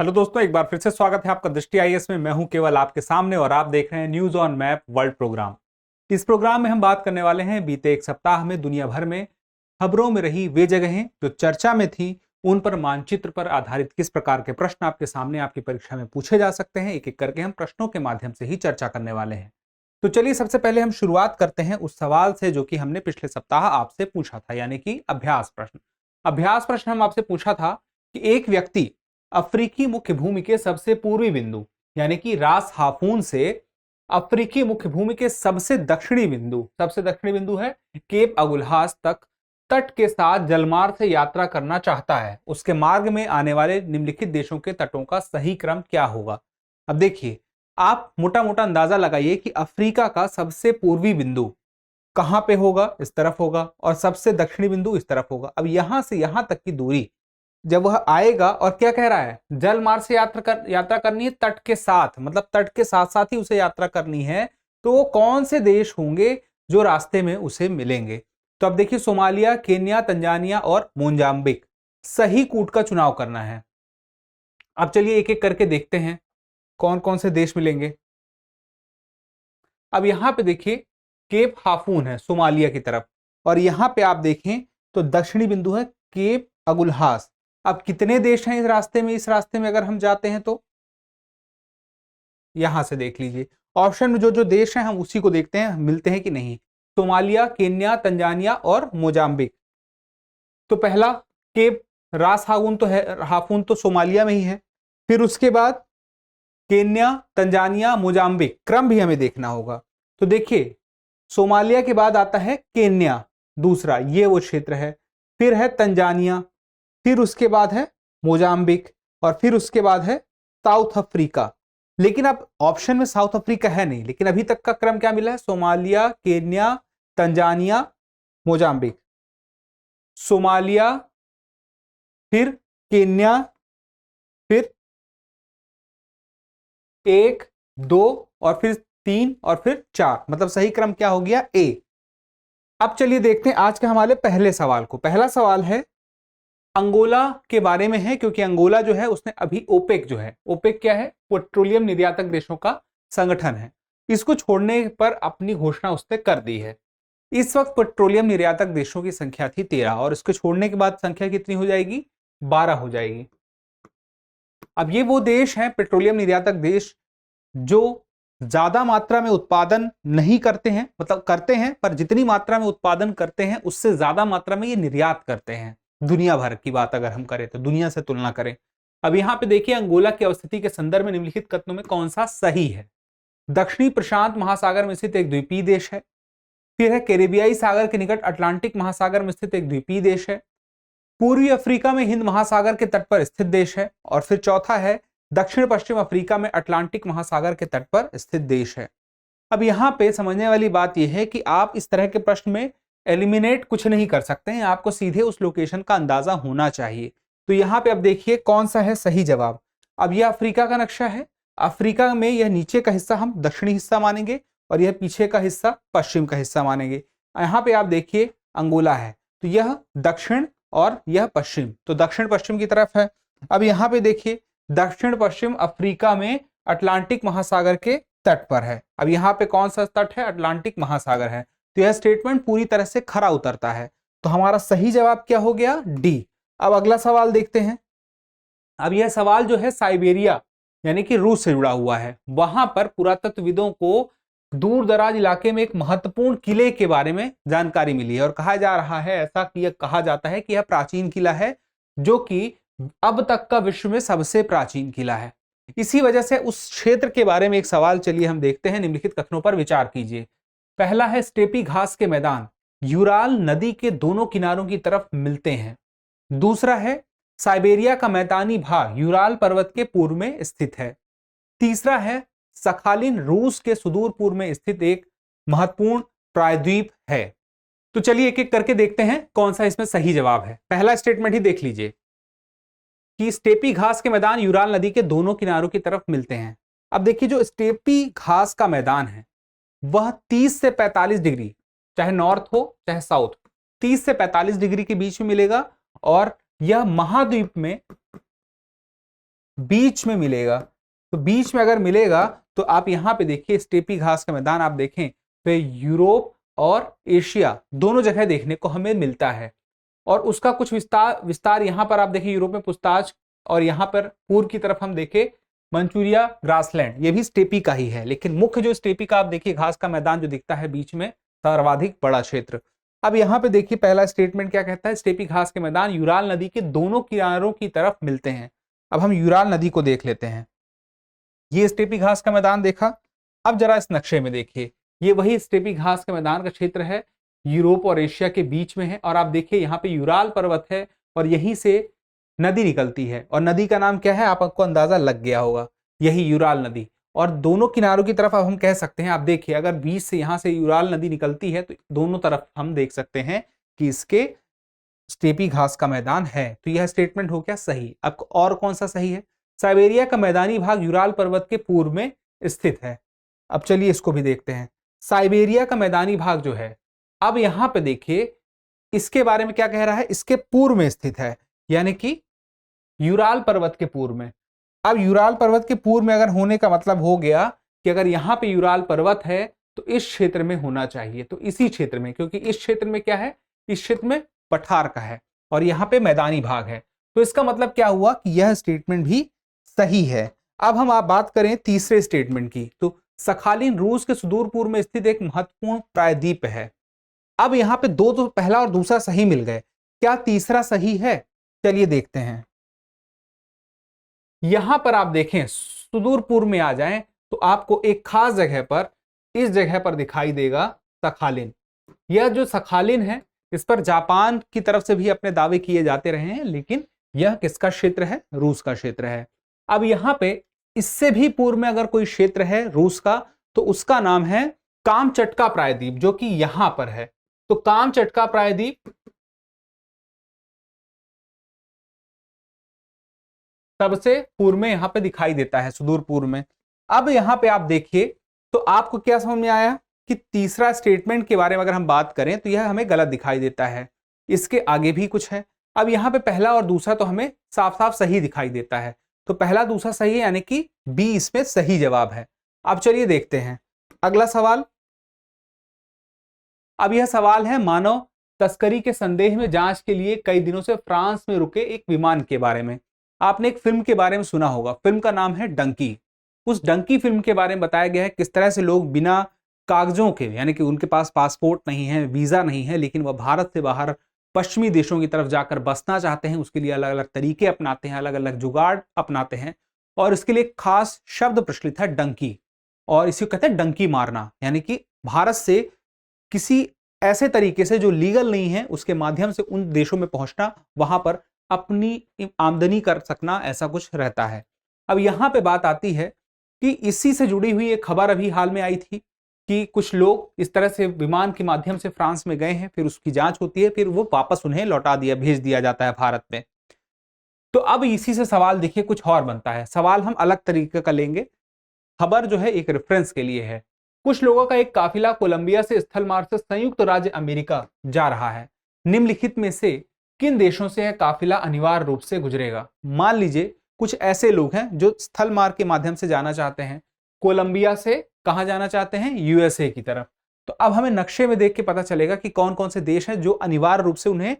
Hello दोस्तों, एक बार फिर से स्वागत है आपका दृष्टि आईएएस में। मैं हूं केवल आपके सामने और आप देख रहे हैं news on map world program. इस प्रोग्राम में हम बात करने वाले हैं बीते एक सप्ताह में दुनिया भर में खबरों में रही वे जगहें जो चर्चा में थी, उन पर मानचित्र पर आधारित किस प्रकार के प्रश्न आपके सामने आपकी परीक्षा में पूछे जा सकते हैं। एक एक करके हम प्रश्नों के माध्यम से ही चर्चा करने वाले हैं। तो चलिए सबसे पहले हम शुरुआत करते हैं उस सवाल से जो कि हमने पिछले सप्ताह आपसे पूछा था, यानी कि अभ्यास प्रश्न। अभ्यास प्रश्न हम आपसे पूछा था कि एक व्यक्ति अफ्रीकी मुख्य भूमि के सबसे पूर्वी बिंदु यानी कि रास हाफून से अफ्रीकी मुख्य भूमि के सबसे दक्षिणी बिंदु है केप अगुल्हास तक तट के साथ जलमार्ग से यात्रा करना चाहता है। उसके मार्ग में आने वाले निम्नलिखित देशों के तटों का सही क्रम क्या होगा। अब देखिए, आप मोटा मोटा अंदाजा लगाइए कि अफ्रीका का सबसे पूर्वी बिंदु कहां पे होगा, इस तरफ होगा, और सबसे दक्षिणी बिंदु इस तरफ होगा। अब यहां से यहां तक की दूरी जब वह आएगा और क्या कह रहा है, जल मार्ग से यात्रा करनी है तट के साथ, मतलब तट के साथ साथ ही उसे यात्रा करनी है, तो वो कौन से देश होंगे जो रास्ते में उसे मिलेंगे। तो अब देखिए, सोमालिया, केन्या, तंजानिया और मोजाम्बिक, सही कूट का चुनाव करना है। अब चलिए एक एक करके देखते हैं कौन कौन से देश मिलेंगे। अब यहां पे देखिए केप हाफून है सोमालिया की तरफ, और यहां पे आप देखें तो दक्षिणी बिंदु है केप अगुल्हास। अब कितने देश हैं इस रास्ते में अगर हम जाते हैं तो यहां से देख लीजिए, ऑप्शन में जो जो देश हैं हम उसी को देखते हैं मिलते हैं कि नहीं। सोमालिया, केन्या, तंजानिया और मोजाम्बिक। तो पहला केप रास हाफून तो सोमालिया में ही है। फिर उसके बाद केन्या, तंजानिया, मोजाम्बिक, क्रम भी हमें देखना होगा। तो देखिए, सोमालिया के बाद आता है केन्या, दूसरा ये वो क्षेत्र है। फिर है तंजानिया, फिर उसके बाद है मोजाम्बिक, और फिर उसके बाद है साउथ अफ्रीका। लेकिन अब ऑप्शन में साउथ अफ्रीका है नहीं, लेकिन अभी तक का क्रम क्या मिला है, Somalia, Kenya, Tanzania, Mozambique. Somalia, फिर केन्या, फिर 1, 2 और फिर 3 और फिर 4, मतलब सही क्रम क्या हो गया, ए। अब चलिए देखते हैं आज के हमारे पहले सवाल को। पहला सवाल है अंगोला के बारे में है, क्योंकि अंगोला जो है उसने अभी ओपेक ओपेक क्या है, पेट्रोलियम निर्यातक देशों का संगठन है, इसको छोड़ने पर अपनी घोषणा उसने कर दी है। इस वक्त पेट्रोलियम निर्यातक देशों की संख्या थी 13, और इसको छोड़ने के बाद संख्या कितनी हो जाएगी, 12 हो जाएगी। अब ये वो देश हैं पेट्रोलियम निर्यातक देश जो ज्यादा मात्रा में उत्पादन नहीं करते हैं, मतलब करते हैं पर जितनी मात्रा में उत्पादन करते हैं उससे ज्यादा मात्रा में ये निर्यात करते हैं। दुनिया भर की बात अगर हम करें तो दुनिया से तुलना करें। अब यहां पे देखिए, अंगोला की अवस्थिति के संदर्भ में निम्नलिखित कथनों में कौन सा सही है। दक्षिणी प्रशांत महासागर में स्थित एक द्वीपीय देश है। फिर है कैरेबियाई सागर के निकट अटलांटिक महासागर में स्थित एक द्वीपीय देश है। पूर्वी अफ्रीका में हिंद महासागर के तट पर स्थित देश है। और फिर चौथा है दक्षिण पश्चिम अफ्रीका में अटलांटिक महासागर के तट पर स्थित देश है। अब यहां पे समझने वाली बात यह है कि आप इस तरह के प्रश्न में एलिमिनेट कुछ नहीं कर सकते हैं, आपको सीधे उस लोकेशन का अंदाजा होना चाहिए। तो यहां पे अब देखिए कौन सा है सही जवाब। अब यह अफ्रीका का नक्शा है। अफ्रीका में यह नीचे का हिस्सा हम दक्षिणी हिस्सा मानेंगे और यह पीछे का हिस्सा पश्चिम का हिस्सा मानेंगे। यहाँ पे आप देखिए अंगोला है, तो यह दक्षिण और यह पश्चिम, तो दक्षिण पश्चिम की तरफ है। अब यहाँ पे देखिए दक्षिण पश्चिम अफ्रीका में अटलांटिक महासागर के तट पर है। अब यहाँ पे कौन सा तट है, अटलांटिक महासागर है। तो यह स्टेटमेंट पूरी तरह से खरा उतरता है। तो हमारा सही जवाब क्या हो गया, डी। अब अगला सवाल देखते हैं। अब यह सवाल जो है साइबेरिया यानी कि रूस से जुड़ा हुआ है। वहां पर पुरातत्वविदों को दूर दराज इलाके में एक महत्वपूर्ण किले के बारे में जानकारी मिली है, और कहा जा रहा है, ऐसा कि यह कहा जाता है कि यह प्राचीन किला है जो कि अब तक का विश्व में सबसे प्राचीन किला है। इसी वजह से उस क्षेत्र के बारे में एक सवाल चलिए हम देखते हैं, निम्नलिखित कथनों पर विचार कीजिए। पहला है स्टेपी घास के मैदान यूराल नदी के दोनों किनारों की तरफ मिलते हैं। दूसरा है साइबेरिया का मैदानी भाग यूराल पर्वत के पूर्व में स्थित है। तीसरा है सखालिन रूस के सुदूर पूर्व में स्थित एक महत्वपूर्ण प्रायद्वीप है। तो चलिए एक एक करके देखते हैं कौन सा इसमें सही जवाब है। पहला स्टेटमेंट ही देख लीजिए कि स्टेपी घास के मैदान यूराल नदी के दोनों किनारों की तरफ मिलते हैं। अब देखिए, जो स्टेपी घास का मैदान है वह 30 से 45 डिग्री, चाहे नॉर्थ हो चाहे साउथ, 30 से 45 डिग्री के बीच में मिलेगा, और यह महाद्वीप में बीच में मिलेगा। तो बीच में अगर मिलेगा तो आप यहाँ पे देखिए स्टेपी घास का मैदान आप देखें तो यूरोप और एशिया दोनों जगह देखने को हमें मिलता है। और उसका कुछ विस्तार यहाँ पर आप देखिए यूरोप में पुस्ताच, और यहाँ पर पूर्व की तरफ हम देखें मंचूरिया ग्रासलैंड, ये भी स्टेपी का ही है। लेकिन मुख्य जो स्टेपी का आप देखिए घास का मैदान जो दिखता है बीच में, सर्वाधिक बड़ा क्षेत्र। अब यहाँ पे देखिए पहला स्टेटमेंट क्या कहता है, स्टेपी घास के मैदान यूराल नदी के दोनों किनारों की तरफ मिलते हैं। अब हम यूराल नदी को देख लेते हैं। ये स्टेपी घास का मैदान देखा। अब जरा इस नक्शे में देखिए, ये वही स्टेपी घास के मैदान का क्षेत्र है, यूरोप और एशिया के बीच में है। और आप देखिए यहाँ पे यूराल पर्वत है और यहीं से नदी निकलती है, और नदी का नाम क्या है आपको अंदाजा लग गया होगा, यही यूराल नदी। और दोनों किनारों की तरफ अब हम कह सकते हैं, आप देखिए अगर बीच से यहाँ से यूराल नदी निकलती है तो दोनों तरफ हम देख सकते हैं कि इसके स्टेपी घास का मैदान है। तो यह स्टेटमेंट हो गया सही। अब और कौन सा सही है, साइबेरिया का मैदानी भाग यूराल पर्वत के पूर्व में स्थित है। अब चलिए इसको भी देखते हैं। साइबेरिया का मैदानी भाग जो है, अब यहां पे देखिए इसके बारे में क्या कह रहा है, इसके पूर्व में स्थित है, यानी कि यूराल पर्वत के पूर्व में। अब यूराल पर्वत के पूर्व में अगर होने का मतलब हो गया कि अगर यहां पे यूराल पर्वत है तो इस क्षेत्र में होना चाहिए, तो इसी क्षेत्र में, क्योंकि इस क्षेत्र में क्या है, इस क्षेत्र में पठार का है और यहाँ पे मैदानी भाग है। तो इसका मतलब क्या हुआ कि यह स्टेटमेंट भी सही है। अब हम आप बात करें तीसरे स्टेटमेंट की, तो सखालिन रूस के सुदूर पूर्व में स्थित एक महत्वपूर्ण प्रायद्वीप है। अब यहाँ पे दो तो पहला और दूसरा सही मिल गए, क्या तीसरा सही है, चलिए देखते हैं। यहां पर आप देखें सुदूर पूर्व में आ जाएं तो आपको एक खास जगह पर, इस जगह पर दिखाई देगा सखालिन। यह जो सखालिन है इस पर जापान की तरफ से भी अपने दावे किए जाते रहे हैं, लेकिन यह किसका क्षेत्र है, रूस का क्षेत्र है। अब यहां पे इससे भी पूर्व में अगर कोई क्षेत्र है रूस का तो उसका नाम है कामचटका प्रायद्वीप, जो कि यहां पर है। तो कामचटका प्रायद्वीप सबसे पूर्व में यहां पे दिखाई देता है, सुदूर पूर्व में। अब यहां पे आप देखिए तो आपको क्या समझ में आया कि तीसरा स्टेटमेंट के बारे में अगर हम बात करें तो यह हमें गलत दिखाई देता है, इसके आगे भी कुछ है। अब यहाँ पे पहला और दूसरा तो हमें साफ साफ सही दिखाई देता है, तो पहला दूसरा सही है, यानी कि बी इसमें सही जवाब है। अब चलिए देखते हैं अगला सवाल। अब यह सवाल है मानव तस्करी के संदेह में जांच के लिए कई दिनों से फ्रांस में रुके एक विमान के बारे में। आपने एक फिल्म के बारे में सुना होगा, फिल्म का नाम है डंकी। उस डंकी फिल्म के बारे में बताया गया है किस तरह से लोग बिना कागजों के, यानी कि उनके पास पासपोर्ट नहीं है, वीजा नहीं है, लेकिन वह भारत से बाहर पश्चिमी देशों की तरफ जाकर बसना चाहते हैं, उसके लिए अलग अलग तरीके अपनाते हैं, अलग अलग जुगाड़ अपनाते हैं। और इसके लिए खास शब्द प्रचलित है डंकी, और इसी को कहते हैं डंकी मारना, यानी कि भारत से किसी ऐसे तरीके से जो लीगल नहीं है उसके माध्यम से उन देशों में पहुंचना, वहां पर अपनी आमदनी कर सकना, ऐसा कुछ रहता है। अब यहां पे बात आती है कि इसी से जुड़ी हुई एक खबर अभी हाल में आई थी कि कुछ लोग इस तरह से विमान के माध्यम से फ्रांस में गए हैं, फिर उसकी जांच होती है, फिर वो वापस उन्हें लौटा दिया, भेज दिया जाता है भारत में। तो अब इसी से सवाल देखिए कुछ और बनता है। सवाल हम अलग तरीके का लेंगे, खबर जो है एक रेफरेंस के लिए है। कुछ लोगों का एक काफिला कोलंबिया से स्थल मार्ग से संयुक्त राज्य अमेरिका जा रहा है। निम्नलिखित में से किन देशों से यह काफिला अनिवार्य रूप से गुजरेगा। मान लीजिए कुछ ऐसे लोग हैं जो स्थल मार्ग के माध्यम से जाना चाहते हैं, कोलंबिया से कहां जाना चाहते हैं, यूएसए की तरफ। तो अब हमें नक्शे में देख के पता चलेगा कि कौन कौन से देश हैं जो अनिवार्य रूप से उन्हें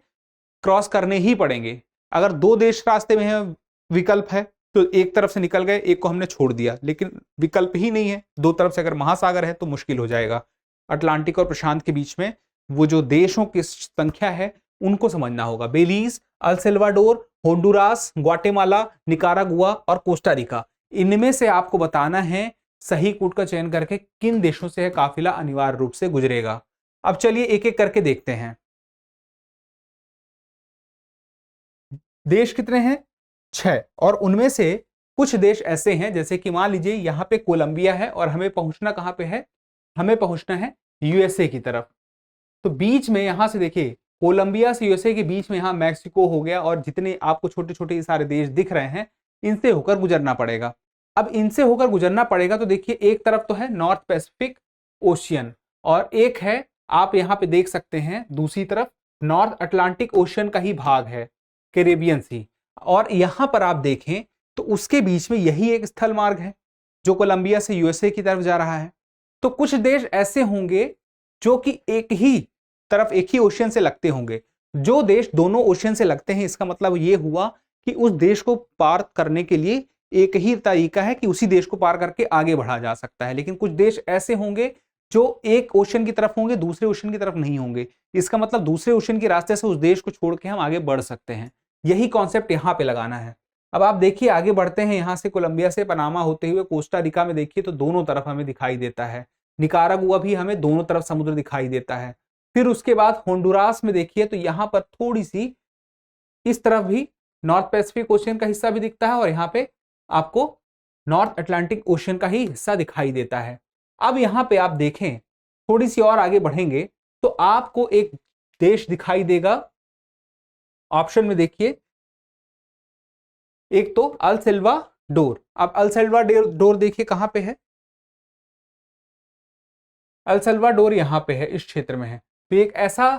क्रॉस करने ही पड़ेंगे। अगर दो देश रास्ते में है, विकल्प है, तो एक तरफ से निकल गए, एक को हमने छोड़ दिया, लेकिन विकल्प ही नहीं है, दो तरफ से अगर महासागर है तो मुश्किल हो जाएगा। अटलांटिक और प्रशांत के बीच में वो जो देशों की संख्या है उनको समझना होगा। Belize, El Salvador, Honduras, Guatemala, Nicaragua और कोस्टा रिका, इनमें से आपको बताना है सही कूट का चयन करके किन देशों से यह काफिला अनिवार्य रूप से गुजरेगा। अब चलिए एक एक करके देखते हैं। देश कितने हैं, 6, और उनमें से कुछ देश ऐसे हैं जैसे कि मान लीजिए यहाँ पे कोलंबिया है और हमें पहुंचना कहाँ पे है, हमें पहुंचना है यूएसए की तरफ। तो बीच में यहां से देखिए कोलंबिया से यूएसए के बीच में यहाँ मैक्सिको हो गया, और जितने आपको छोटे छोटे सारे देश दिख रहे हैं इनसे होकर गुजरना पड़ेगा। अब इनसे होकर गुजरना पड़ेगा तो देखिए एक तरफ तो है नॉर्थ पैसिफिक ओशियन, और एक है आप यहाँ पे देख सकते हैं दूसरी तरफ नॉर्थ अटलांटिक ओशियन का ही भाग है, कैरेबियन सी। और यहां पर आप देखें तो उसके बीच में यही एक स्थल मार्ग है जो कोलंबिया से यूएसए की तरफ जा रहा है। तो कुछ देश ऐसे होंगे जो कि एक ही तरफ, एक ही ओशियन से लगते होंगे। जो देश दोनों ओशियन से लगते हैं, इसका मतलब ये हुआ कि उस देश को पार करने के लिए एक ही तरीका है कि उसी देश को पार करके आगे बढ़ा जा सकता है। लेकिन कुछ देश ऐसे होंगे जो एक ओशन की तरफ होंगे, दूसरे ओशन की तरफ नहीं होंगे। इसका मतलब दूसरे ओशन के रास्ते से उस देश को छोड़ के हम आगे बढ़ सकते हैं। यही कॉन्सेप्ट यहाँ पे लगाना है। अब आप देखिए आगे बढ़ते हैं, यहाँ से कोलंबिया से पनामा होते हुए कोस्टा रिका में देखिए तो दोनों तरफ हमें दिखाई देता है। निकारागुआ भी हमें दोनों तरफ समुद्र दिखाई देता है। फिर उसके बाद होंडुरास में देखिए तो यहाँ पर थोड़ी सी इस तरफ भी नॉर्थ पैसिफिक ओशियन का हिस्सा भी दिखता है और यहाँ पे आपको नॉर्थ अटलांटिक ओशियन का ही हिस्सा दिखाई देता है। अब यहाँ पे आप देखें, थोड़ी सी और आगे बढ़ेंगे तो आपको एक देश दिखाई देगा। ऑप्शन में देखिए, एक तो अल सल्वाडोर। अब अल सल्वाडोर देखिए कहां पे है, अल सल्वाडोर यहां पे है, इस क्षेत्र में है। तो एक ऐसा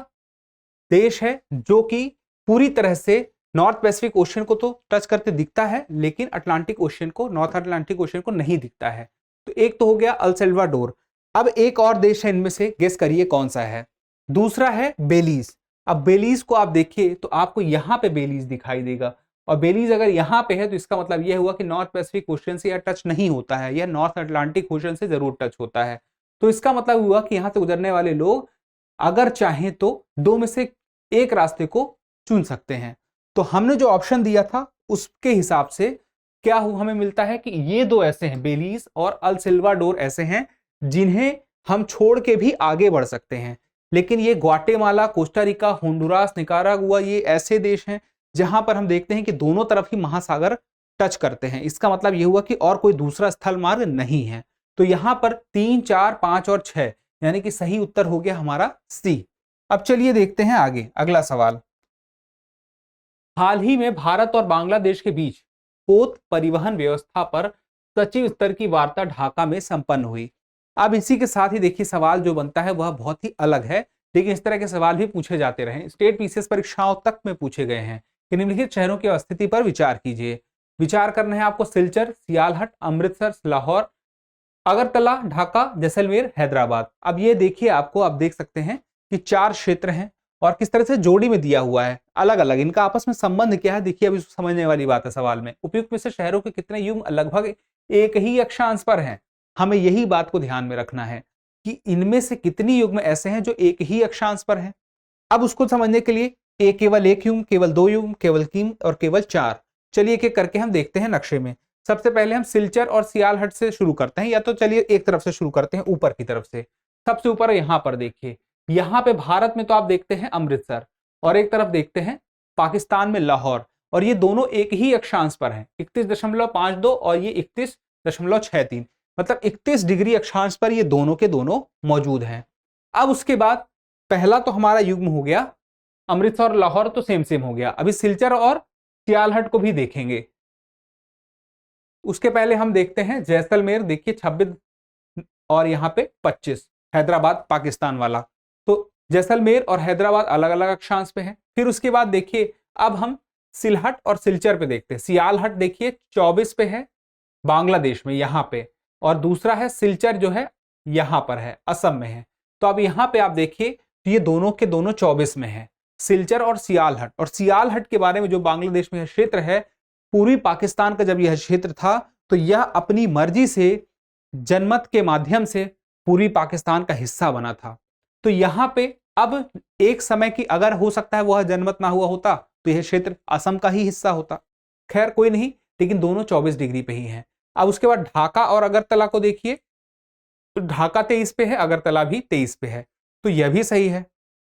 देश है जो कि पूरी तरह से नॉर्थ पैसिफिक ओशियन को तो टच करते दिखता है, लेकिन अटलांटिक ओशियन को, नॉर्थ अटलांटिक ओशियन को नहीं दिखता है। तो एक तो हो गया अल सल्वाडोर। अब एक और देश है इनमें से, गेस करिए कौन सा है। दूसरा है बेलीज। अब बेलीज को आप देखिए तो आपको यहां पे बेलीज दिखाई देगा, और बेलीज अगर यहां पे है तो इसका मतलब यह हुआ कि नॉर्थ पैसिफिक ओशियन से यह टच नहीं होता है, यह नॉर्थ अटलांटिक ओशियन से जरूर टच होता है। तो इसका मतलब हुआ कि यहां से गुजरने वाले लोग अगर चाहें तो दो में से एक रास्ते को चुन सकते हैं। तो हमने जो ऑप्शन दिया था उसके हिसाब से क्या हमें मिलता है कि ये दो ऐसे हैं, बेलीज और अल सल्वाडोर ऐसे हैं जिन्हें हम छोड़ के भी आगे बढ़ सकते हैं। लेकिन ये Guatemala, Costa Rica, Honduras, Nicaragua, ये ऐसे देश हैं जहां पर हम देखते हैं कि दोनों तरफ ही महासागर टच करते हैं। इसका मतलब यह हुआ कि और कोई दूसरा स्थल मार्ग नहीं है। तो यहां पर 3, 4, 5 और 6, यानी कि सही उत्तर हो गया हमारा सी। अब चलिए देखते हैं आगे अगला सवाल। हाल ही में भारत और बांग्लादेश के बीच पोत परिवहन व्यवस्था पर सचिव स्तर की वार्ता ढाका में संपन्न हुई। अब इसी के साथ ही देखिए सवाल जो बनता है वह बहुत ही अलग है, लेकिन इस तरह के सवाल भी पूछे जाते रहे, स्टेट पीसीएस परीक्षाओं तक में पूछे गए हैं कि निम्नलिखित शहरों की स्थिति पर विचार कीजिए। विचार करना है आपको सिलचर, सियालहट, अमृतसर, लाहौर, अगरतला, ढाका, जैसलमेर, हैदराबाद। अब ये देखिए आपको, आप देख सकते हैं कि 4 क्षेत्र हैं और किस तरह से जोड़ी में दिया हुआ है अलग अलग, इनका आपस में संबंध क्या है देखिए। अभी समझने वाली बात है सवाल में। उपयुक्त में से शहरों के कितने युग्म लगभग एक ही अक्षांश पर हैं। हमें यही बात को ध्यान में रखना है कि इनमें से कितनी युग्म ऐसे हैं जो एक ही अक्षांश पर हैं। अब उसको समझने के लिए केवल एक युग्म, केवल 2 युग्म, केवल 3 और केवल 4। चलिए एक एक करके हम देखते हैं नक्शे में। सबसे पहले हम सिलचर और सियालहट से शुरू करते हैं, या तो चलिए एक तरफ से शुरू करते हैं, ऊपर की तरफ से। सबसे ऊपर यहां पर देखिए, यहां पे भारत में तो आप देखते हैं अमृतसर, और एक तरफ देखते हैं पाकिस्तान में लाहौर, और ये दोनों एक ही अक्षांश पर हैं, 31.52 और ये 31.63, मतलब 31 डिग्री अक्षांश पर ये दोनों के दोनों मौजूद हैं। अब उसके बाद पहला तो हमारा युग्म हो गया अमृतसर और लाहौर, तो सेम सेम हो गया। अभी सिलचर और सियालहट को भी देखेंगे। उसके पहले हम देखते हैं जैसलमेर, देखिए 26 और यहाँ पे 25, हैदराबाद पाकिस्तान वाला। तो जैसलमेर और हैदराबाद अलग अलग अक्षांश पे है। फिर उसके बाद देखिए अब हम सिलहट और सिलचर पे देखते हैं। सियालहट देखिए 24 पे है बांग्लादेश में यहाँ पे, और दूसरा है सिलचर जो है यहाँ पर है, असम में है। तो अब यहाँ पे आप देखिए ये दोनों के दोनों 24 में है, सिलचर और सियालहट। और सियालहट के बारे में जो बांग्लादेश में क्षेत्र है, पूर्वी पाकिस्तान का जब यह क्षेत्र था तो यह अपनी मर्जी से जनमत के माध्यम से पूर्वी पाकिस्तान का हिस्सा बना था। तो यहाँ पे अब एक समय की अगर हो सकता है वह जनमत ना हुआ होता तो यह क्षेत्र असम का ही हिस्सा होता। खैर कोई नहीं, लेकिन दोनों 24 डिग्री पे ही हैं। अब उसके बाद ढाका और अगरतला को देखिए, तो ढाका 23 पे है, अगरतला भी 23 पे है, तो यह भी सही है।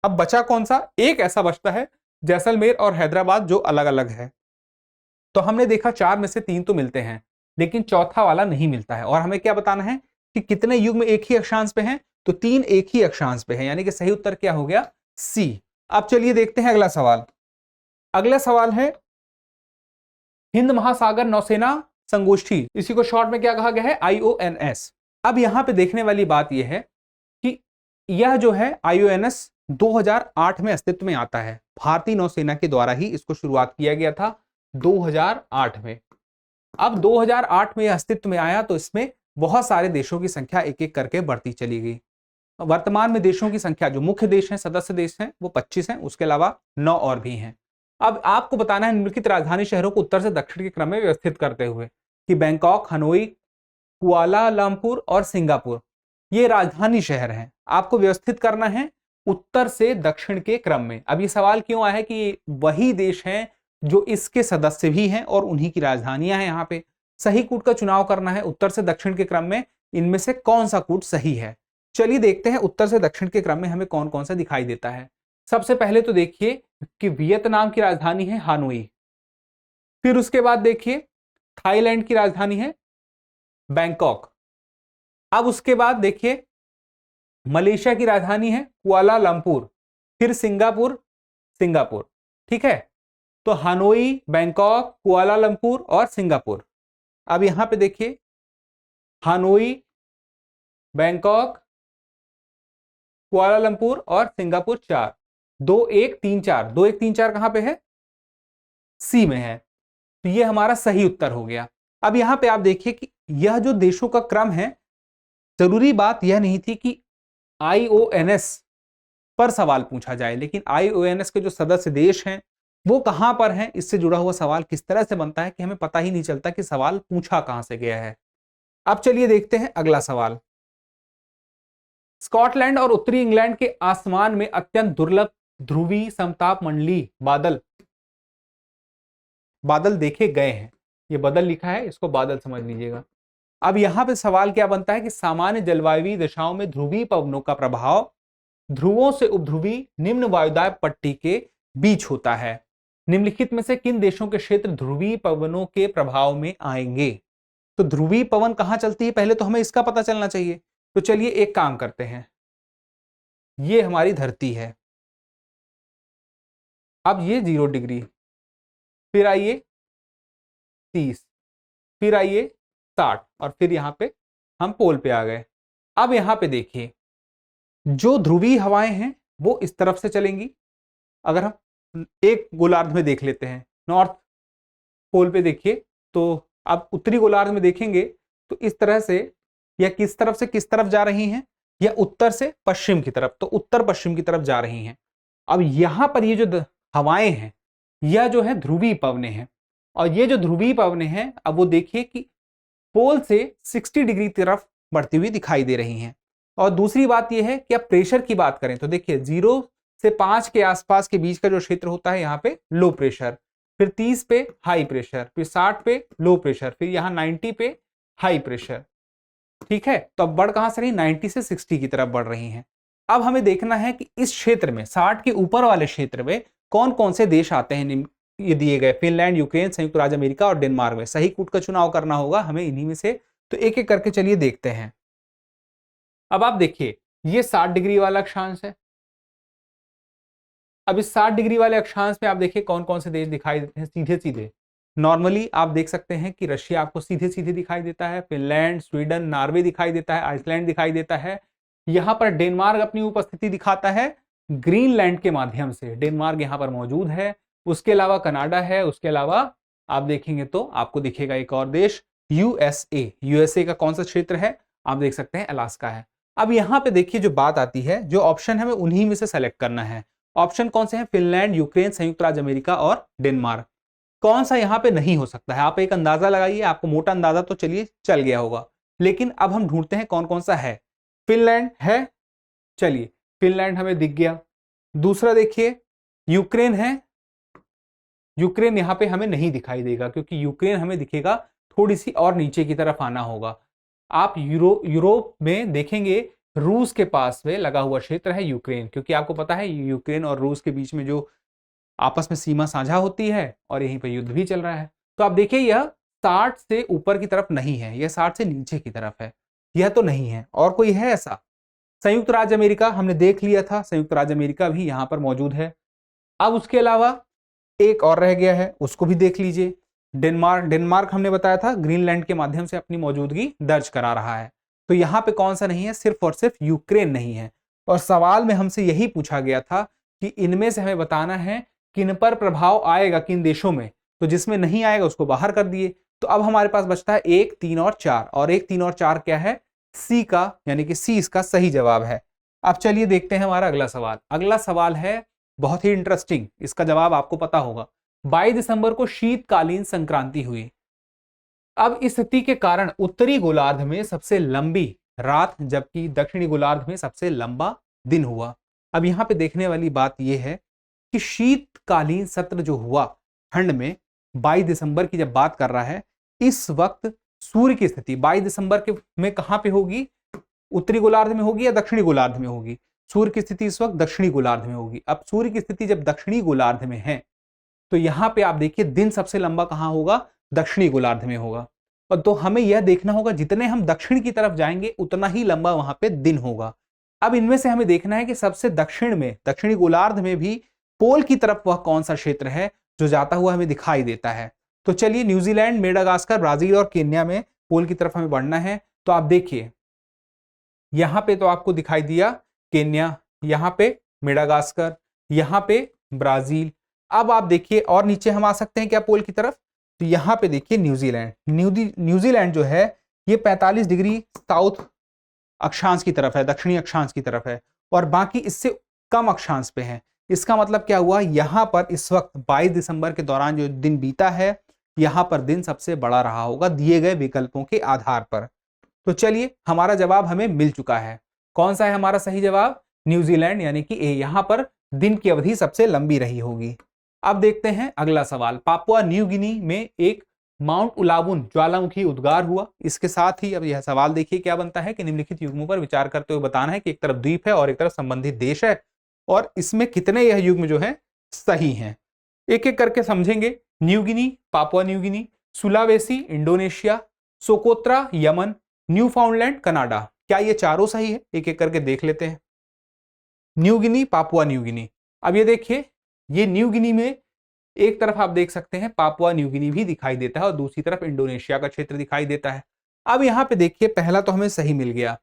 अब बचा कौन सा, एक ऐसा बचता है जैसलमेर और हैदराबाद जो अलग अलग है। तो हमने देखा 4 में से 3 तो मिलते हैं, लेकिन चौथा वाला नहीं मिलता है। और हमें क्या बताना है कि कितने युग्म एक ही अक्षांश पे हैं, तो 3 एक ही अक्षांश पे हैं, यानी कि सही उत्तर क्या हो गया, सी। अब चलिए देखते हैं अगला सवाल। अगला सवाल है हिंद महासागर नौसेना संगोष्ठी, इसी को शॉर्ट में क्या कहा गया है, IONS। अब यहां पे देखने वाली बात यह है कि यह जो है IONS 2008 में अस्तित्व में आता है। भारतीय नौसेना के द्वारा ही इसको शुरुआत किया गया था 2008 में। अब 2008 में यह अस्तित्व में आया तो इसमें बहुत सारे देशों की संख्या एक एक करके बढ़ती चली गई। वर्तमान में देशों की संख्या, जो मुख्य देश हैं, सदस्य देश हैं, वो 25 हैं, उसके अलावा 9 और भी हैं। अब आपको बताना है निम्नलिखित राजधानी शहरों को उत्तर से दक्षिण के क्रम में व्यवस्थित करते हुए कि बैंकॉक, हनोई, कुआलालंपुर और सिंगापुर ये राजधानी शहर हैं। आपको व्यवस्थित करना है उत्तर से दक्षिण के क्रम में। अब ये सवाल क्यों आया है कि वही देश हैं जो इसके सदस्य भी हैं और उन्हीं की राजधानियां हैं। यहाँ पे सही कूट का चुनाव करना है उत्तर से दक्षिण के क्रम में, इनमें से कौन सा कूट सही है। चलिए देखते हैं उत्तर से दक्षिण के क्रम में हमें कौन कौन सा दिखाई देता है। सबसे पहले तो देखिए कि वियतनाम की राजधानी है हानोई, फिर उसके बाद देखिए थाईलैंड की राजधानी है बैंकॉक, अब उसके बाद देखिए मलेशिया की राजधानी है कुआलालंपुर, फिर सिंगापुर, सिंगापुर। ठीक है, तो हानोई, बैंकॉक, कुआलालंपुर और सिंगापुर। अब यहां पे देखिए हानोई, बैंकॉक, कुआलालंपुर और सिंगापुर 4, 2 1 3 4, 2 1 3 4 कहां पे है? सी में है, तो ये हमारा सही उत्तर हो गया। अब यहां पे आप देखिए कि यह जो देशों का क्रम है, जरूरी बात यह नहीं थी कि IONS पर सवाल पूछा जाए, लेकिन IONS के जो सदस्य देश हैं वो कहां पर हैं, इससे जुड़ा हुआ सवाल किस तरह से बनता है कि हमें पता ही नहीं चलता कि सवाल पूछा कहां से गया है। अब चलिए देखते हैं अगला सवाल। स्कॉटलैंड और उत्तरी इंग्लैंड के आसमान में अत्यंत दुर्लभ ध्रुवीय समताप मंडलीय बादल देखे गए हैं। ये बदल लिखा है, इसको बादल समझ लीजिएगा। अब यहां पे सवाल क्या बनता है कि सामान्य जलवायु दशाओं में ध्रुवीय पवनों का प्रभाव ध्रुवों से उपध्रुवी निम्न वायुदाय पट्टी के बीच होता है। निम्नलिखित में से किन देशों के क्षेत्र ध्रुवीय पवनों के प्रभाव में आएंगे? तो ध्रुवीय पवन कहां चलती है, पहले तो हमें इसका पता चलना चाहिए। तो चलिए एक काम करते हैं, ये हमारी धरती है, अब ये 0 डिग्री, फिर आइए 30, फिर आइए 60 और फिर यहां पे हम पोल पे आ गए। अब यहां पे देखिए जो ध्रुवीय हवाएं हैं वो इस तरफ से चलेंगी। अगर हम एक गोलार्ध में देख लेते हैं, नॉर्थ पोल पे देखिए, तो आप उत्तरी गोलार्ध में देखेंगे तो इस तरह से, या किस तरफ से किस तरफ जा रही हैं, या उत्तर से पश्चिम की तरफ, तो उत्तर पश्चिम की तरफ जा रही हैं। अब यहां पर ये जो हवाएं हैं यह जो है ध्रुवीय पवनें हैं, और ये जो ध्रुवीय पवनें हैं अब वो देखिए कि पोल से 60 डिग्री तरफ बढ़ती हुई दिखाई दे रही हैं। और दूसरी बात यह है कि अब प्रेशर की बात करें तो देखिए 0 से 5 के आसपास के बीच का जो क्षेत्र होता है यहाँ पे लो प्रेशर, फिर 30 पे हाई प्रेशर, फिर 60 पे लो प्रेशर, फिर यहाँ 90 पे हाई प्रेशर। ठीक है, तो अब बढ़ कहां से रही, 90 से 60 की तरफ बढ़ रही हैं। अब हमें देखना है कि इस क्षेत्र में 60 के ऊपर वाले क्षेत्र में कौन कौन से देश आते हैं। ये दिए गए फिनलैंड, यूक्रेन, संयुक्त राज्य अमेरिका और डेनमार्क में सही कूट का चुनाव करना होगा हमें इन्हीं में से। तो एक एक करके चलिए देखते हैं। अब आप देखिए ये 60 डिग्री वाला अक्षांश है। अब इस 60 डिग्री वाले अक्षांश में आप देखिए कौन कौन से देश दिखाई देते हैं सीधे सीधे। नॉर्मली आप देख सकते हैं कि रशिया आपको सीधे सीधे दिखाई देता है, फिनलैंड, स्वीडन, नॉर्वे दिखाई देता है, आइसलैंड दिखाई देता है। यहां पर डेनमार्क अपनी उपस्थिति दिखाता है ग्रीनलैंड के माध्यम से, डेनमार्क यहां पर मौजूद है। उसके अलावा कनाडा है, उसके अलावा आप देखेंगे तो आपको दिखेगा एक और देश यूएसए का कौन सा क्षेत्र है, आप देख सकते हैं अलास्का है। अब यहां पे देखिए जो बात आती है, जो ऑप्शन हमें उन्हीं में से सेलेक्ट करना है। ऑप्शन कौन से हैं, फिनलैंड, यूक्रेन, संयुक्त राज्य अमेरिका और डेनमार्क। कौन सा यहां पे नहीं हो सकता है, आप एक अंदाजा लगाइए। आपको मोटा अंदाजा तो चलिए चल गया होगा, लेकिन अब हम ढूंढते हैं कौन कौन सा है। फिनलैंड है, चलिए फिनलैंड हमें दिख गया। दूसरा देखिए यूक्रेन है, यूक्रेन यहां पे हमें नहीं दिखाई देगा क्योंकि यूक्रेन हमें दिखेगा थोड़ी सी और नीचे की तरफ आना होगा। आप यूरोप में देखेंगे रूस के पास में लगा हुआ क्षेत्र है यूक्रेन, क्योंकि आपको पता है यूक्रेन और रूस के बीच में जो आपस में सीमा साझा होती है और यहीं पर युद्ध भी चल रहा है। तो आप देखिए यह 60 से ऊपर की तरफ नहीं है, यह 60 से नीचे की तरफ है, यह तो नहीं है। और कोई है ऐसा? संयुक्त राज्य अमेरिका हमने देख लिया था, संयुक्त राज्य अमेरिका भी यहां पर मौजूद है। अब उसके अलावा एक और रह गया है, उसको भी देख लीजिए। डेनमार्क हमने बताया था ग्रीनलैंड के माध्यम से अपनी मौजूदगी दर्ज करा रहा है। तो यहां पे कौन सा नहीं है, सिर्फ और सिर्फ यूक्रेन नहीं है। और सवाल में हमसे यही पूछा गया था कि इनमें से हमें बताना है किन पर प्रभाव आएगा, किन देशों में। तो जिसमें नहीं आएगा उसको बाहर कर दिए, तो अब हमारे पास बचता है 1, 3 और 4, और 1, 3 और 4 क्या है, सी का, यानी कि सी इसका सही जवाब है। अब चलिए देखते हैं हमारा अगला सवाल। अगला सवाल है बहुत ही इंटरेस्टिंग, इसका जवाब आपको पता होगा। 22 दिसंबर को शीतकालीन संक्रांति हुई। अब इस स्थिति के कारण उत्तरी गोलार्ध में सबसे लंबी रात जबकि दक्षिणी गोलार्ध में सबसे लंबा दिन हुआ। अब यहां पे देखने वाली बात यह है कि शीतकालीन सत्र जो हुआ ठंड में 22 दिसंबर की जब बात कर रहा है, इस वक्त सूर्य की स्थिति 22 दिसंबर के में कहां पे होगी, उत्तरी गोलार्ध में होगी या दक्षिणी गोलार्ध में होगी? सूर्य की स्थिति इस वक्त दक्षिणी गोलार्ध में होगी। अब सूर्य की स्थिति जब दक्षिणी गोलार्ध में है तो यहां पे आप देखिए दिन सबसे लंबा कहां होगा, दक्षिणी गोलार्ध में होगा। और तो हमें यह देखना होगा जितने हम दक्षिण की तरफ जाएंगे उतना ही लंबा वहां पे दिन होगा। अब इनमें से हमें देखना है कि सबसे दक्षिण में, दक्षिणी गोलार्ध में भी पोल की तरफ वह कौन सा क्षेत्र है जो जाता हुआ हमें दिखाई देता है। तो चलिए न्यूजीलैंड, मेडागास्कर, ब्राजील और केन्या में पोल की तरफ हमें बढ़ना है। तो आप देखिए यहां पे तो आपको दिखाई दिया केन्या, यहां पे मेडागास्कर, यहां पे ब्राजील। अब आप देखिए और नीचे हम आ सकते हैं क्या पोल की तरफ, तो यहां पे देखिए न्यूजीलैंड। न्यूजीलैंड जो है ये 45 डिग्री साउथ अक्षांश की तरफ है, दक्षिणी अक्षांश की तरफ है, और बाकी इससे कम अक्षांश पे है। इसका मतलब क्या हुआ, यहां पर इस वक्त 22 दिसंबर के दौरान जो दिन बीता है, यहां पर दिन सबसे बड़ा रहा होगा दिए गए विकल्पों के आधार पर। तो चलिए हमारा जवाब हमें मिल चुका है। कौन सा है हमारा सही जवाब, न्यूजीलैंड, यानी कि ए। यहां पर दिन की अवधि सबसे लंबी रही होगी। अब देखते हैं अगला सवाल। पापुआ न्यू गिनी में एक माउंट उलाबुन ज्वालामुखी उद्गार हुआ। इसके साथ ही अब यह सवाल देखिए क्या बनता है कि निम्नलिखित युग्मों पर विचार करते हुए बताना है कि एक तरफ द्वीप है और एक तरफ संबंधित देश है, और इसमें कितने यह युग्म जो है सही हैं। एक एक करके समझेंगे। New Guinea, Papua New Guinea, Sulawesi Indonesia, Socotra Yemen, new फाउंडलैंड Canada, क्या ये चारों सही है? एक एक करके देख लेते हैं। New Guinea, Papua New Guinea. अब ये देखिए ये न्यू गिनी में एक तरफ आप देख सकते हैं पापुआ न्यू गिनी भी दिखाई देता है और दूसरी तरफ इंडोनेशिया का क्षेत्र दिखाई देता है। अब यहां पे देखिए पहला तो हमें सही मिल गया,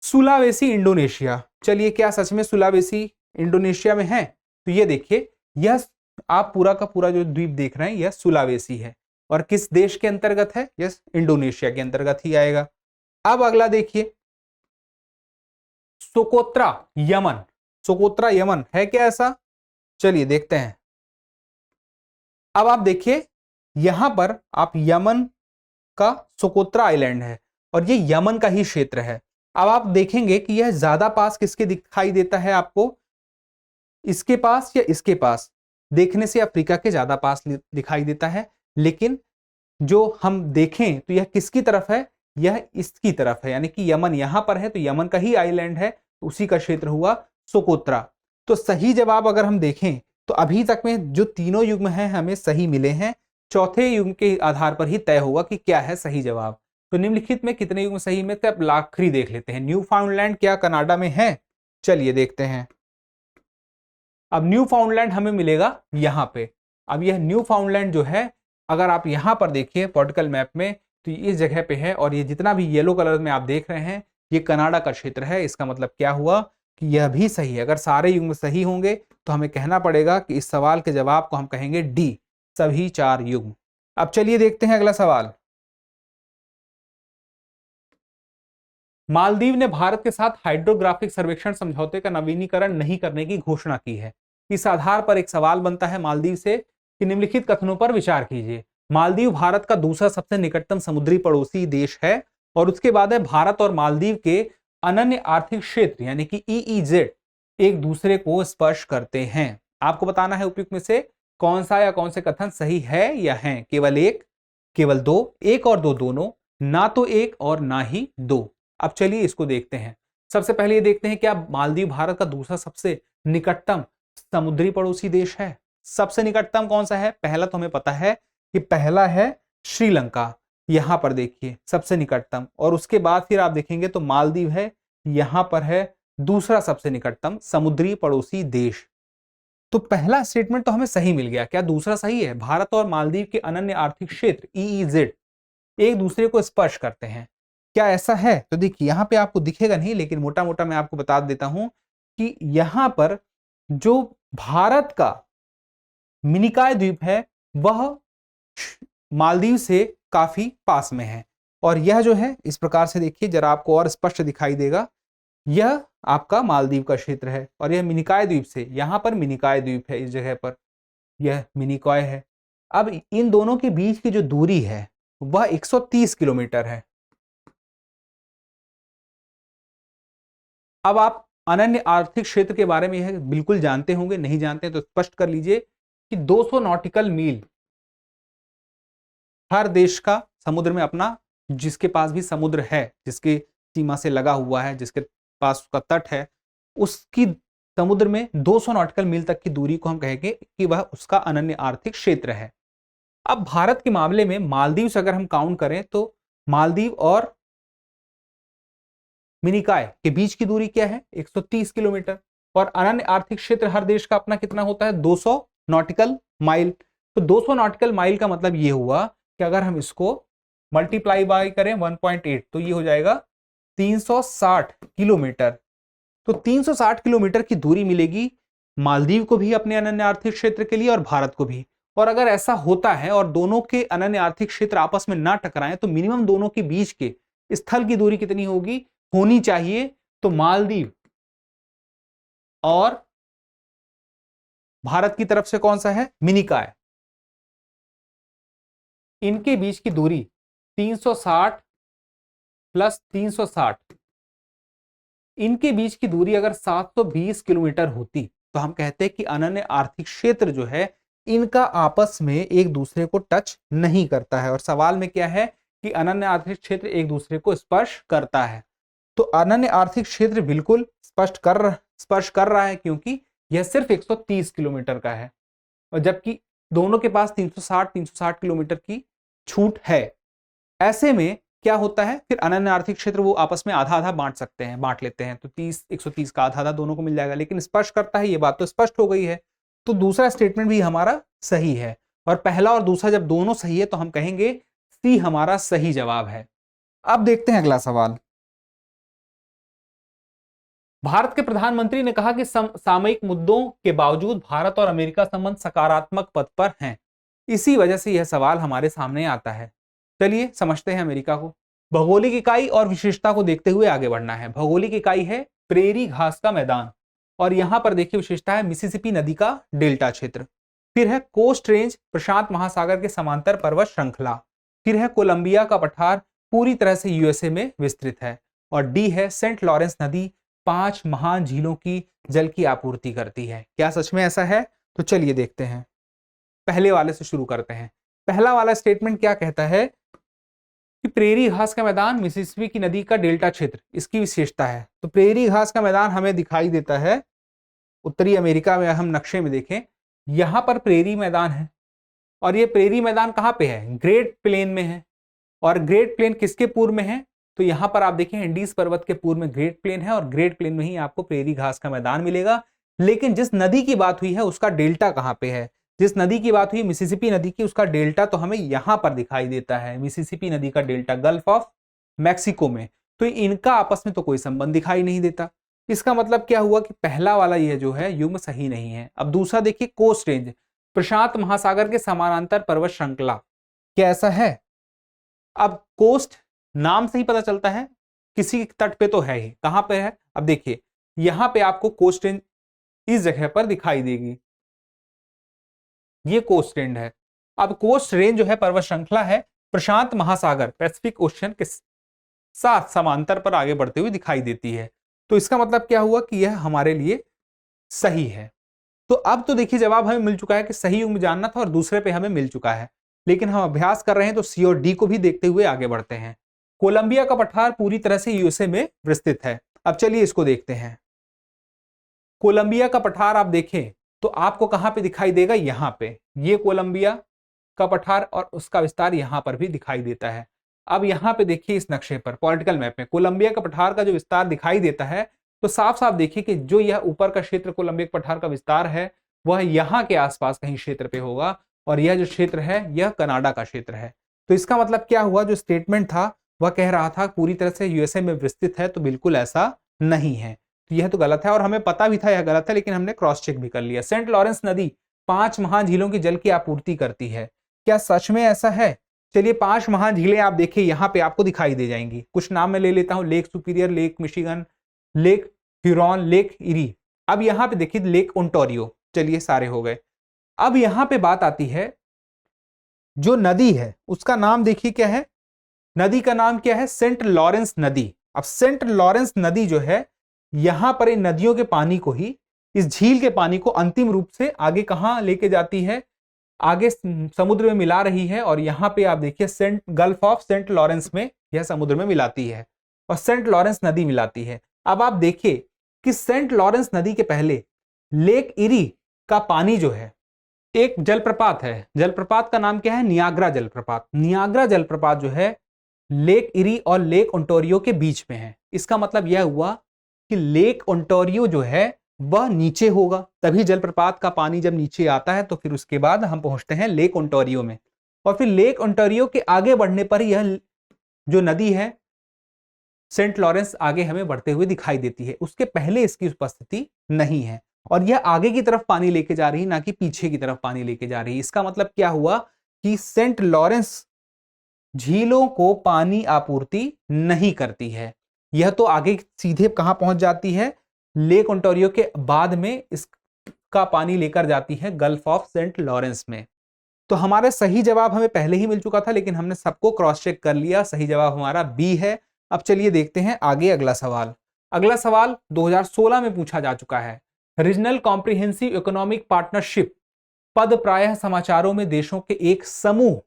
सुलावेसी इंडोनेशिया। चलिए क्या सच में सुलावेसी इंडोनेशिया में है? तो ये देखिए यह आप पूरा का पूरा जो द्वीप देख रहे हैं यह सुलावेसी है, और किस देश के अंतर्गत है, यस इंडोनेशिया के अंतर्गत ही आएगा। अब अगला देखिए सोकोत्रा यमन। सोकोत्रा यमन है क्या ऐसा? चलिए देखते हैं। अब आप देखिए यहां पर आप यमन का सोकोत्रा आइलैंड है और ये यमन का ही क्षेत्र है। अब आप देखेंगे कि यह ज्यादा पास किसके दिखाई देता है आपको, इसके पास या इसके पास? देखने से अफ्रीका के ज्यादा पास दिखाई देता है, लेकिन जो हम देखें तो यह किसकी तरफ है, यह इसकी तरफ है, यानी कि यमन यहां पर है तो यमन का ही आइलैंड है, उसी का क्षेत्र हुआ सोकोत्रा। तो सही जवाब अगर हम देखें तो अभी तक में जो तीनों युग्म हैं हमें सही मिले हैं, चौथे युग्म के आधार पर ही तय होगा कि क्या है सही जवाब। तो निम्नलिखित में कितने युग्म सही में, तो अब आखिरी देख लेते हैं। न्यू फाउंडलैंड क्या कनाडा में है? चलिए देखते हैं। अब न्यू फाउंडलैंड हमें मिलेगा यहां पे। अब यह न्यू फाउंडलैंड जो है अगर आप यहां पर देखिए पॉलिटिकल मैप में तो इस जगह पे है, और ये जितना भी येलो कलर में आप देख रहे हैं ये कनाडा का क्षेत्र है। इसका मतलब क्या हुआ कि यह भी सही है। अगर सारे युग्म सही होंगे तो हमें कहना पड़ेगा कि इस सवाल के जवाब को हम कहेंगे डी, सभी 4 युग्म। अब चलिए देखते हैं अगला सवाल। मालदीव ने भारत के साथ हाइड्रोग्राफिक सर्वेक्षण समझौते का नवीनीकरण नहीं करने की घोषणा की है। इस आधार पर एक सवाल बनता है मालदीव से कि निम्नलिखित कथनों पर विचार कीजिए। मालदीव भारत का दूसरा सबसे निकटतम समुद्री पड़ोसी देश है, और उसके बाद है भारत और मालदीव के अनन्य आर्थिक क्षेत्र यानी कि ईईजेड एक दूसरे को स्पर्श करते हैं। आपको बताना है उपयुक्त में से कौन सा या कौन से कथन सही है या है। केवल एक, केवल दो, एक और दो दोनों, ना तो एक और ना ही दो। अब चलिए इसको देखते हैं। सबसे पहले ये देखते हैं क्या मालदीव भारत का दूसरा सबसे निकटतम समुद्री पड़ोसी देश है? सबसे निकटतम कौन सा है? पहला तो हमें पता है कि पहला है श्रीलंका, यहां पर देखिए सबसे निकटतम, और उसके बाद फिर आप देखेंगे तो मालदीव है, यहां पर है दूसरा सबसे निकटतम समुद्री पड़ोसी देश। तो पहला स्टेटमेंट तो हमें सही मिल गया। क्या दूसरा सही है? भारत और मालदीव के अनन्य आर्थिक क्षेत्र ईईजेड एक दूसरे को स्पर्श करते हैं, क्या ऐसा है? तो देखिए यहां पे आपको दिखेगा नहीं, लेकिन मोटा मोटा मैं आपको बता देता हूं कि यहां पर जो भारत का मिनिकॉय द्वीप है वह मालदीव से काफी पास में है। और यह जो है इस प्रकार से देखिए, जरा आपको और स्पष्ट दिखाई देगा, यह आपका मालदीव का क्षेत्र है और यह मिनिकॉय द्वीप से, यहां पर मिनिकॉय द्वीप है, इस जगह पर यह मिनिकॉय है। अब इन दोनों के बीच की जो दूरी है वह 130 किलोमीटर है। अब आप अनन्य आर्थिक क्षेत्र के बारे में यह बिल्कुल जानते होंगे, नहीं जानते तो स्पष्ट कर लीजिए कि 200 नॉटिकल मील हर देश का समुद्र में अपना, जिसके पास भी समुद्र है, जिसकी सीमा से लगा हुआ है, जिसके पास उसका तट है, उसकी समुद्र में 200 नॉटिकल मील तक की दूरी को हम कहेंगे कि वह उसका अनन्य आर्थिक क्षेत्र है। अब भारत के मामले में मालदीव से अगर हम काउंट करें तो मालदीव और मिनिकॉय के बीच की दूरी क्या है? 130 किलोमीटर। और अनन्य आर्थिक क्षेत्र हर देश का अपना कितना होता है? 200 नॉटिकल माइल। तो 200 नॉटिकल माइल का मतलब ये हुआ कि अगर हम इसको मल्टीप्लाई बाय करें 1.8 तो ये हो जाएगा 360 किलोमीटर। तो 360 किलोमीटर की दूरी मिलेगी मालदीव को भी अपने अनन्य आर्थिक क्षेत्र के लिए और भारत को भी। और अगर ऐसा होता है और दोनों के अनन्य आर्थिक क्षेत्र आपस में ना टकराएं तो मिनिमम दोनों के बीच के स्थल की दूरी कितनी होनी चाहिए? तो मालदीव और भारत की तरफ से कौन सा है? मिनिकॉय, इनके बीच की दूरी 360 प्लस 360, इनके बीच की दूरी अगर 720 किलोमीटर होती तो हम कहते हैं कि अनन्य आर्थिक क्षेत्र जो है इनका आपस में एक दूसरे को टच नहीं करता है। और सवाल में क्या है कि अनन्य आर्थिक क्षेत्र एक दूसरे को स्पर्श करता है। तो अनन्य आर्थिक क्षेत्र बिल्कुल स्पर्श कर रहा है क्योंकि यह सिर्फ 130 किलोमीटर का है और जबकि दोनों के पास 360 किलोमीटर की छूट है। ऐसे में क्या होता है फिर अनन्य आर्थिक क्षेत्र वो आपस में आधा आधा बांट लेते हैं। तो 130 का आधा आधा दोनों को मिल जाएगा, लेकिन स्पर्श करता है, ये बात तो स्पष्ट हो गई है। तो दूसरा स्टेटमेंट भी हमारा सही है और पहला और दूसरा जब दोनों सही है तो हम कहेंगे सी हमारा सही जवाब है। अब देखते हैं अगला सवाल। भारत के प्रधानमंत्री ने कहा कि सामयिक मुद्दों के बावजूद भारत और अमेरिका संबंध सकारात्मक पथ पर हैं। इसी वजह से यह सवाल हमारे सामने आता है। चलिए समझते हैं अमेरिका को। भौगोलिक इकाई और विशेषता को देखते हुए आगे बढ़ना है। भौगोलिक इकाई है प्रेरी घास का मैदान और यहां पर देखिए विशेषता है मिसिसिपी नदी का डेल्टा क्षेत्र। फिर है कोस्ट रेंज प्रशांत महासागर के समांतर पर्वत श्रृंखला। फिर है कोलंबिया का पठार पूरी तरह से यूएसए में विस्तृत है। और डी है सेंट लॉरेंस नदी 5 महान झीलों की जल की आपूर्ति करती है। क्या सच में ऐसा है? तो चलिए देखते हैं। पहले वाले से शुरू करते हैं। पहला वाला स्टेटमेंट क्या कहता है कि प्रेरी घास का मैदान मिसिसिपी की नदी का डेल्टा क्षेत्र इसकी विशेषता है। तो प्रेरी घास का मैदान हमें दिखाई देता है उत्तरी अमेरिका में। हम नक्शे में देखें, यहां पर प्रेरी मैदान है और ये प्रेरी मैदान कहां पे है? ग्रेट प्लेन में है। और ग्रेट प्लेन किसके पूर्व में है? तो यहां पर आप देखें एंडीज पर्वत के पूर्व में ग्रेट प्लेन है और ग्रेट प्लेन में ही आपको प्रेरी घास का मैदान मिलेगा। लेकिन जिस नदी की बात हुई है उसका डेल्टा कहां पे है? जिस नदी की बात हुई मिसिसिपी नदी की, उसका डेल्टा तो हमें यहां पर दिखाई देता है, मिसिसिपी नदी का डेल्टा गल्फ ऑफ मैक्सिको में। तो इनका आपस में तो कोई संबंध दिखाई नहीं देता। इसका मतलब क्या हुआ कि पहला वाला यह जो है युग्म सही नहीं है। अब दूसरा देखिए कोस्ट रेंज प्रशांत महासागर के समानांतर पर्वत श्रृंखला, क्या ऐसा है? अब कोस्ट नाम से ही पता चलता है किसी तट पे तो है ही, कहां पे है? अब देखिए यहां पे आपको कोस्ट रेंज इस जगह पर दिखाई देगी, ये कोस्ट रेंज है। अब कोस्ट रेंज जो है पर्वत श्रृंखला है प्रशांत महासागर पैसिफिक ओशियन के साथ समांतर पर आगे बढ़ते हुए दिखाई देती है। तो इसका मतलब क्या हुआ कि यह हमारे लिए सही है। तो अब तो देखिए जवाब हमें मिल चुका है कि सही युग्म जानना था और दूसरे पे हमें मिल चुका है, लेकिन हम अभ्यास कर रहे हैं तो सी और डी को भी देखते हुए आगे बढ़ते हैं। कोलंबिया का पठार पूरी तरह से यूएसए में विस्तृत है। अब चलिए इसको देखते हैं। कोलंबिया का पठार आप देखें तो आपको कहां पे दिखाई देगा? यहां पे, ये कोलंबिया का पठार और उसका विस्तार यहां पर भी दिखाई देता है। अब यहां पे देखिए इस नक्शे पर पॉलिटिकल मैप में कोलंबिया का पठार का जो विस्तार दिखाई देता है तो साफ साफ देखिए कि जो यह ऊपर का क्षेत्र कोलंबिया के पठार का विस्तार है वह यहाँ के आसपास कहीं क्षेत्र पे होगा और यह जो क्षेत्र है यह कनाडा का क्षेत्र है। तो इसका मतलब क्या हुआ? जो स्टेटमेंट था वह कह रहा था पूरी तरह से यूएसए में विस्तृत है, तो बिल्कुल ऐसा नहीं है। तो यह तो गलत है और हमें पता भी था यह गलत है, लेकिन हमने क्रॉस चेक भी कर लिया। सेंट लॉरेंस नदी 5 महान झीलों की जल की आपूर्ति करती है। क्या सच में ऐसा है? चलिए 5 महान झीलें आप देखिए यहाँ पे आपको दिखाई दे जाएंगी। कुछ नाम मैं ले लेता हूं, lake superior, lake Michigan, lake Huron, lake eri. अब यहाँ पे देखिए लेक ओंटारियो। चलिए सारे हो गए। अब यहाँ पे बात आती है, जो नदी है उसका नाम देखिए क्या है, नदी का नाम क्या है? सेंट लॉरेंस नदी। अब सेंट लॉरेंस नदी जो है, यहां पर इन नदियों के पानी को ही, इस झील के पानी को अंतिम रूप से आगे कहां लेके जाती है? आगे समुद्र में मिला रही है। और यहां पे आप देखिए saint gulf of saint Lawrence में यह समुद्र में मिलाती है और सेंट लॉरेंस नदी मिलाती है। अब आप देखिए कि सेंट लॉरेंस नदी के पहले लेक इरी का पानी जो है, एक जलप्रपात है, जलप्रपात का नाम क्या है? नियाग्रा जलप्रपात। नियाग्रा जलप्रपात जो है लेक इरी और लेक ओंटारियो के बीच में है। इसका मतलब यह हुआ कि लेक ओंटारियो जो है वह नीचे होगा, तभी जलप्रपात का पानी जब नीचे आता है तो फिर उसके बाद हम पहुंचते हैं लेक ओंटारियो में। और फिर लेक ओंटारियो के आगे बढ़ने पर यह जो नदी है सेंट लॉरेंस आगे हमें बढ़ते हुए दिखाई देती है। उसके पहले इसकी उपस्थिति नहीं है और यह आगे की तरफ पानी लेके जा रही है, ना कि पीछे की तरफ पानी लेके जा रही है। इसका मतलब क्या हुआ कि सेंट लॉरेंस झीलों को पानी आपूर्ति नहीं करती है। यह तो आगे सीधे कहां पहुंच जाती है? लेक ओंटारियो के बाद में इसका पानी लेकर जाती है गल्फ ऑफ सेंट लॉरेंस में। तो हमारा सही जवाब हमें पहले ही मिल चुका था, लेकिन हमने सबको क्रॉस चेक कर लिया। सही जवाब हमारा बी है। अब चलिए देखते हैं आगे अगला सवाल। अगला सवाल 2016 में पूछा जा चुका है। रीजनल कॉम्प्रिहेंसिव इकोनॉमिक पार्टनरशिप पद प्रायः समाचारों में देशों के एक समूह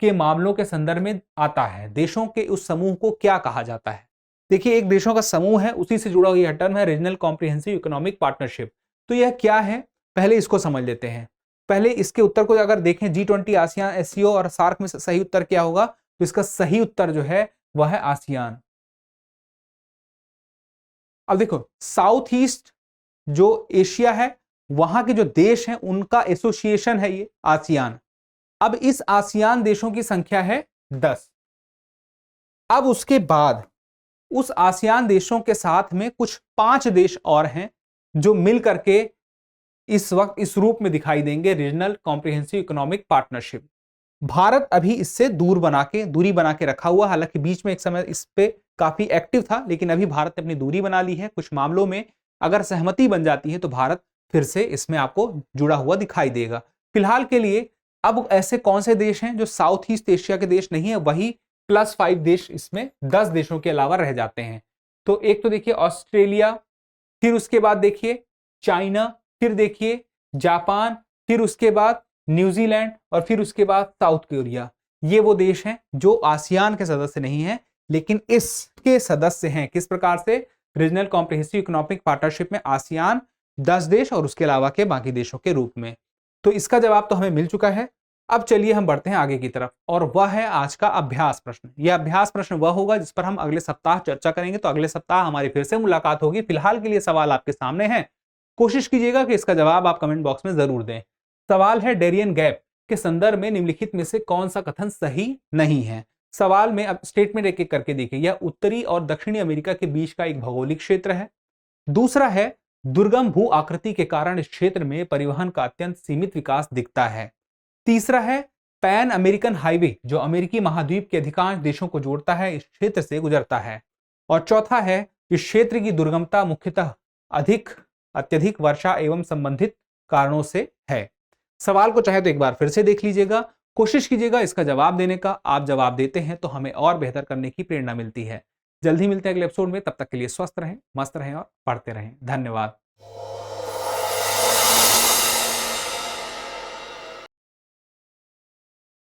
के मामलों के संदर्भ में आता है। देशों के उस समूह को क्या कहा जाता है? देखिए एक देशों का समूह है, उसी से जुड़ा हुआ यह टर्म है रीजनल कॉम्प्रिहेंसिव इकोनॉमिक पार्टनरशिप। तो यह क्या है पहले इसको समझ लेते हैं। पहले इसके उत्तर को अगर देखें G20, आसियान, एससीओ और सार्क में सही उत्तर क्या होगा? तो इसका सही उत्तर जो है वह है आसियान। अब देखो साउथ ईस्ट जो एशिया है वहां के जो देश हैं उनका एसोसिएशन है ये आसियान। अब इस आसियान देशों की संख्या है 10। अब उसके बाद उस आसियान देशों के साथ में कुछ 5 देश और हैं जो मिल करके इस वक्त इस रूप में दिखाई देंगे regional comprehensive economic partnership. Bharat अभी इससे दूरी बना के रखा हुआ, हालांकि बीच में एक समय इस पे काफी एक्टिव था, लेकिन अभी भारत ने अपनी दूरी बना ली है। कुछ मामलों में अगर सहमति बन जाती है तो भारत फिर से इसमें आपको जुड़ा हुआ दिखाई देगा। फिलहाल के लिए अब ऐसे कौन से देश हैं जो साउथ ईस्ट एशिया के देश नहीं है? वही +5 देश, इसमें 10 देशों के अलावा रह जाते हैं। तो एक तो देखिए ऑस्ट्रेलिया, फिर उसके बाद देखिए चाइना, फिर देखिए जापान, फिर उसके बाद न्यूजीलैंड और फिर उसके बाद साउथ कोरिया। ये वो देश हैं जो आसियान के सदस्य नहीं हैं, लेकिन इसके सदस्य हैं। किस प्रकार से? रीजनल कॉम्प्रिहेंसिव इकोनॉमिक पार्टनरशिप में आसियान 10 देश और उसके अलावा के बाकी देशों के रूप में। तो इसका जवाब तो हमें मिल चुका है। अब चलिए हम बढ़ते हैं आगे की तरफ और वह है आज का अभ्यास प्रश्न। यह अभ्यास प्रश्न वह होगा जिस पर हम अगले सप्ताह चर्चा करेंगे। तो अगले सप्ताह हमारी फिर से मुलाकात होगी। फिलहाल के लिए सवाल आपके सामने है, कोशिश कीजिएगा कि इसका जवाब आप कमेंट बॉक्स में जरूर दें। सवाल है डेरियन गैप के संदर्भ में निम्नलिखित में से कौन सा कथन सही नहीं है? सवाल में अब स्टेटमेंट एक एक करके देखिए। यह उत्तरी और दक्षिणी अमेरिका के बीच का एक भौगोलिक क्षेत्र है। दूसरा है दुर्गम भू आकृति के कारण इस क्षेत्र में परिवहन का अत्यंत सीमित विकास दिखता है। तीसरा है पैन अमेरिकन हाईवे जो अमेरिकी महाद्वीप के अधिकांश देशों को जोड़ता है इस क्षेत्र से गुजरता है। और चौथा है इस क्षेत्र की दुर्गमता मुख्यतः अत्यधिक वर्षा एवं संबंधित कारणों से है। सवाल को चाहे तो एक बार फिर से देख लीजिएगा, कोशिश कीजिएगा इसका जवाब देने का। आप जवाब देते हैं तो हमें और बेहतर करने की प्रेरणा मिलती है। जल्दी मिलते हैं अगले एपिसोड में। तब तक के लिए स्वस्थ रहें, मस्त रहें और पढ़ते रहें। धन्यवाद।